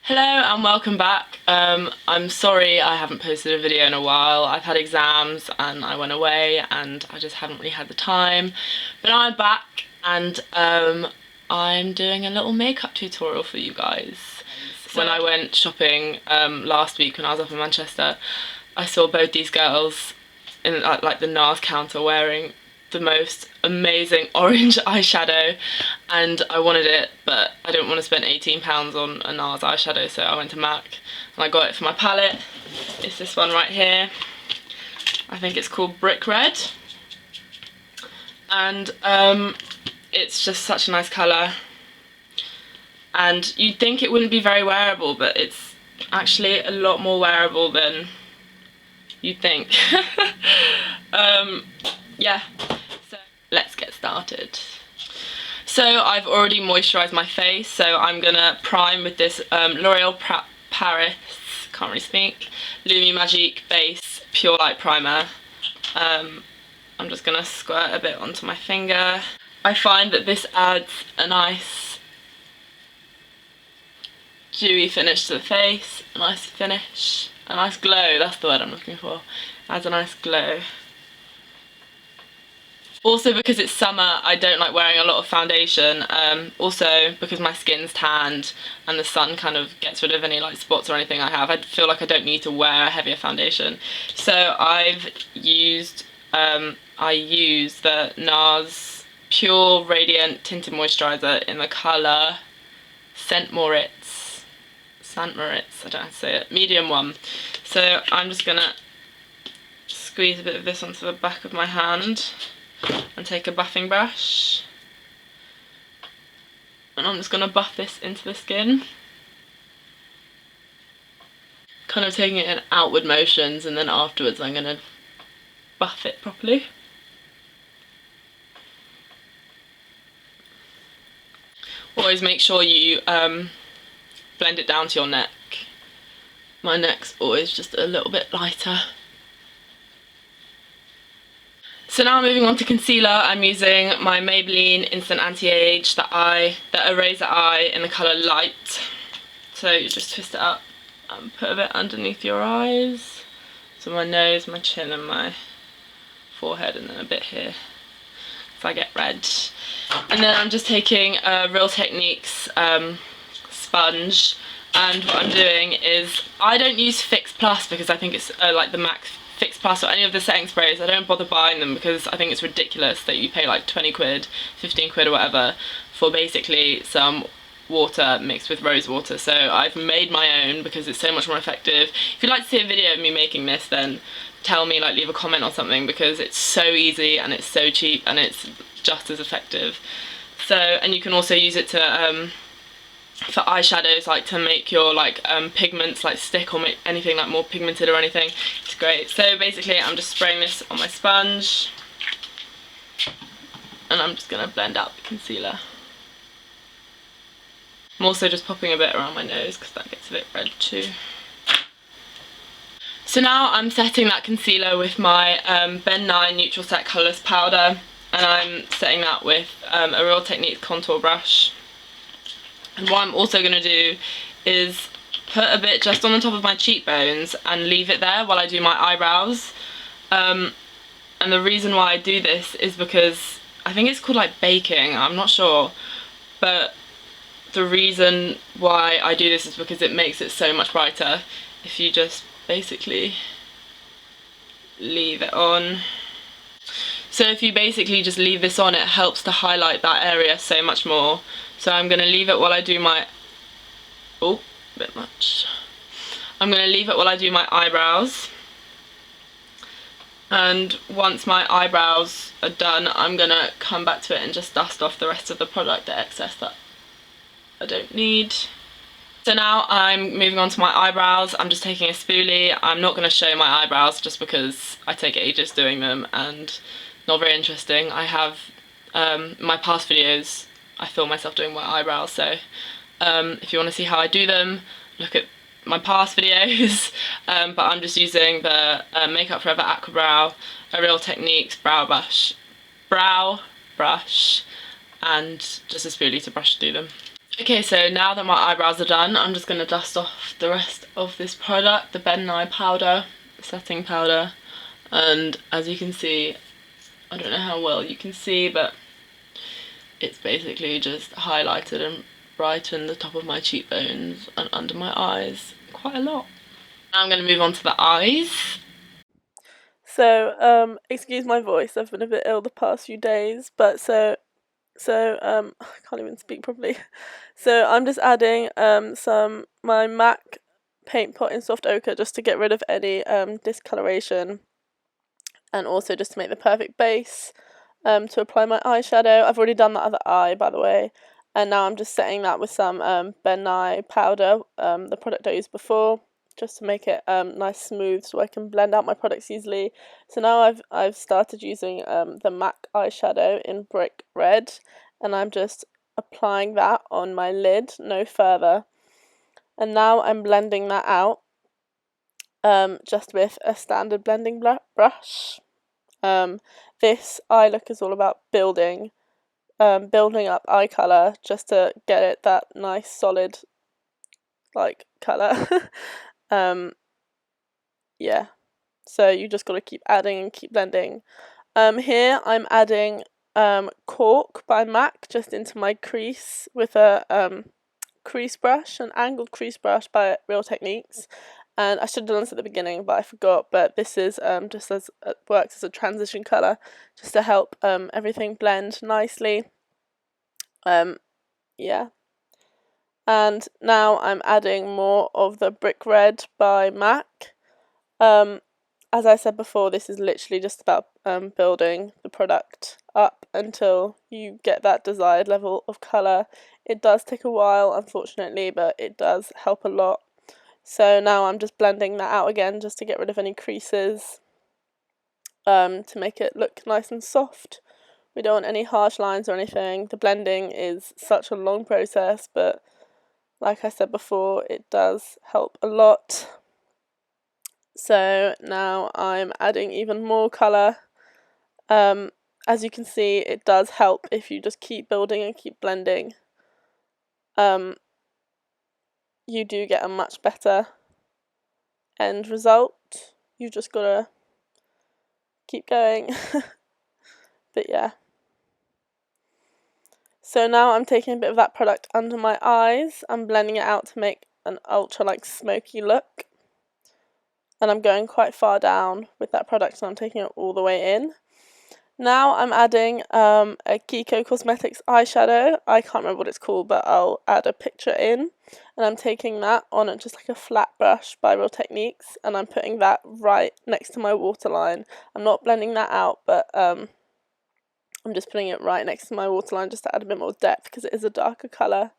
Hello and welcome back. I'm sorry I haven't posted a video in a while. I've had exams and I went away and I just haven't really had the time. But now I'm back and I'm doing a little makeup tutorial for you guys. When I went shopping last week when I was up in Manchester, I saw both these girls in like the Nars counter wearing the most amazing orange eyeshadow, and I wanted it, but I didn't want to spend £18 on a Nars eyeshadow, so I went to MAC and I got it for my palette. It's this one right here. I think it's called Brick Red, and it's just such a nice colour, and you'd think it wouldn't be very wearable, but it's actually a lot more wearable than you'd think. Yeah, so let's get started. So I've already moisturised my face, so I'm gonna prime with this L'Oreal Paris, can't really speak, Lumi Magique Base Pure Light Primer. I'm just gonna squirt a bit onto my finger. I find that this adds a nice dewy finish to the face, a nice finish, a nice glow, that's the word I'm looking for. Adds a nice glow. Also, because it's summer, I don't like wearing a lot of foundation. Also, because my skin's tanned and the sun kind of gets rid of any like spots or anything I have, I feel like I don't need to wear a heavier foundation. So I use the Nars Pure Radiant Tinted Moisturizer in the colour Moritz, I don't know how to say it, medium one. So I'm just gonna squeeze a bit of this onto the back of my hand and take a buffing brush, and I'm just going to buff this into the skin, kind of taking it in outward motions, and then afterwards I'm going to buff it properly. Always make sure you blend it down to your neck. My neck's always just a little bit lighter. So now moving on to concealer, I'm using my Maybelline Instant Anti-Age, the Eraser Eye in the colour Light. So you just twist it up and put a bit underneath your eyes. So my nose, my chin and my forehead, and then a bit here, so I get red. And then I'm just taking a Real Techniques sponge, and what I'm doing is, I don't use Fix Plus because I think it's like the MAC Fix Plus or any of the setting sprays. I don't bother buying them because I think it's ridiculous that you pay like 20 quid, 15 quid or whatever for basically some water mixed with rose water. So I've made my own because it's so much more effective. If you'd like to see a video of me making this, then tell me, like leave a comment or something, because it's so easy and it's so cheap and it's just as effective. So, and you can also use it to for eyeshadows, like to make your like pigments like stick or make anything like more pigmented or anything. It's great. So basically I'm just spraying this on my sponge and I'm just going to blend out the concealer. I'm also just popping a bit around my nose because that gets a bit red too. So now I'm setting that concealer with my Ben 9 Neutral Set Colourless Powder, and I'm setting that with a Real Techniques contour brush. And what I'm also going to do is put a bit just on the top of my cheekbones and leave it there while I do my eyebrows. And the reason why I do this is because I think it's called like baking, I'm not sure. But the reason why I do this is because it makes it so much brighter if you just basically leave it on. So if you basically just leave this on, it helps to highlight that area so much more. So I'm going to leave it while I do my, oh, a bit much. I'm going to leave it while I do my eyebrows. And once my eyebrows are done, I'm going to come back to it and just dust off the rest of the product, the excess that I don't need. So now I'm moving on to my eyebrows. I'm just taking a spoolie. I'm not going to show my eyebrows just because I take ages doing them and not very interesting. I have my past videos, I film myself doing my eyebrows, so if you want to see how I do them, look at my past videos. But I'm just using the Makeup Forever Aqua Brow, a Real Techniques brow brush, and just a spoolie to brush through them. Okay, so now that my eyebrows are done, I'm just going to dust off the rest of this product, the Nye powder, setting powder. And as you can see, I don't know how well you can see, but it's basically just highlighted and brightened the top of my cheekbones and under my eyes quite a lot. Now I'm going to move on to the eyes. So, excuse my voice, I've been a bit ill the past few days, but I can't even speak properly. So I'm just adding my MAC paint pot in soft ochre just to get rid of any discoloration, and also just to make the perfect base to apply my eyeshadow. I've already done that other eye, by the way, and now I'm just setting that with some Nye powder, the product I used before, just to make it nice smooth so I can blend out my products easily. So now I've started using the MAC eyeshadow in brick red, and I'm just applying that on my lid, no further. And now I'm blending that out just with a standard blending brush. This eye look is all about building up eye colour, just to get it that nice solid like colour. Yeah, so you just got to keep adding and keep blending. Here I'm adding Cork by MAC just into my crease with a crease brush, an angled crease brush by Real Techniques. And I should have done this at the beginning, but I forgot. But this is just as works as a transition colour, just to help everything blend nicely. Yeah. And now I'm adding more of the Brick Red by MAC. As I said before, this is literally just about building the product up until you get that desired level of colour. It does take a while, unfortunately, but it does help a lot. So now I'm just blending that out again just to get rid of any creases, to make it look nice and soft. We don't want any harsh lines or anything. The blending is such a long process, but like I said before, it does help a lot. So now I'm adding even more colour. As you can see, it does help if you just keep building and keep blending. You do get a much better end result. You just gotta keep going. But yeah. So now I'm taking a bit of that product under my eyes. I'm blending it out to make an ultra like smoky look. And I'm going quite far down with that product, and I'm taking it all the way in. Now I'm adding a Kiko Cosmetics eyeshadow. I can't remember what it's called, but I'll add a picture in. And I'm taking that on just like a flat brush by Real Techniques, and I'm putting that right next to my waterline. I'm not blending that out, but I'm just putting it right next to my waterline just to add a bit more depth, because it is a darker colour.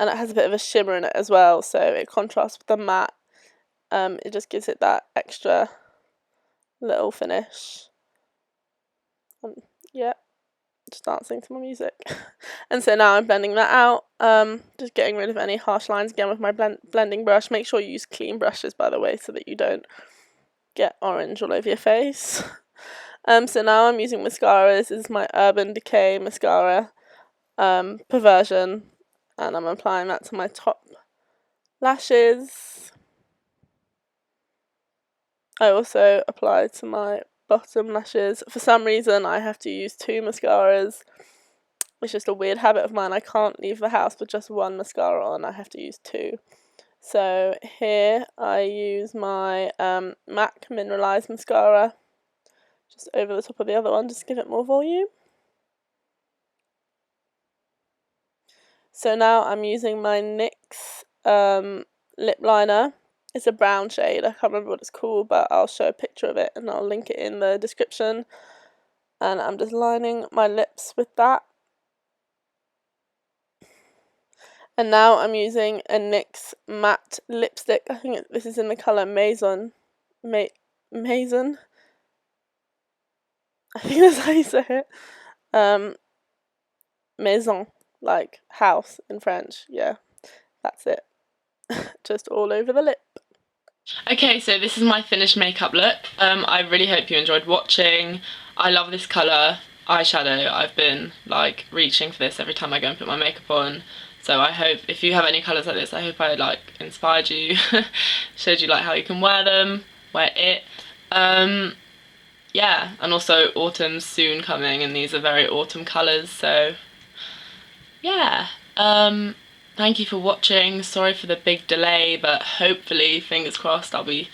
And it has a bit of a shimmer in it as well, so it contrasts with the matte. It just gives it that extra little finish. Yeah, just dancing to my music. And so now I'm blending that out, just getting rid of any harsh lines again with my blending brush. Make sure you use clean brushes, by the way, so that you don't get orange all over your face. So now I'm using mascara. This is my Urban Decay mascara, Perversion, and I'm applying that to my top lashes. I also apply to my bottom lashes. For some reason, I have to use two mascaras. It's just a weird habit of mine. I can't leave the house with just one mascara on. I have to use two. So here I use my MAC Mineralise Mascara just over the top of the other one, just to give it more volume. So now I'm using my NYX lip liner. It's a brown shade. I can't remember what it's called, but I'll show a picture of it and I'll link it in the description. And I'm just lining my lips with that. And now I'm using a NYX matte lipstick. I think this is in the colour Maison. Maison? I think that's how you say it. Maison, like house in French. Yeah, that's it. Just all over the lip. Okay, so this is my finished makeup look. I really hope you enjoyed watching. I love this colour. eyeshadow, I've been like reaching for this every time I go and put my makeup on. So I hope if you have any colours like this, I hope I like inspired you, showed you like how you can wear them, wear it. Yeah, and also autumn's soon coming, and these are very autumn colours, so yeah. Thank you for watching. Sorry for the big delay, but hopefully, fingers crossed, I'll be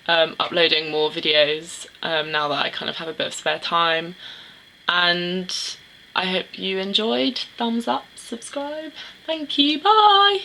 uploading more videos now that I kind of have a bit of spare time. And I hope you enjoyed. Thumbs up, subscribe. Thank you, bye!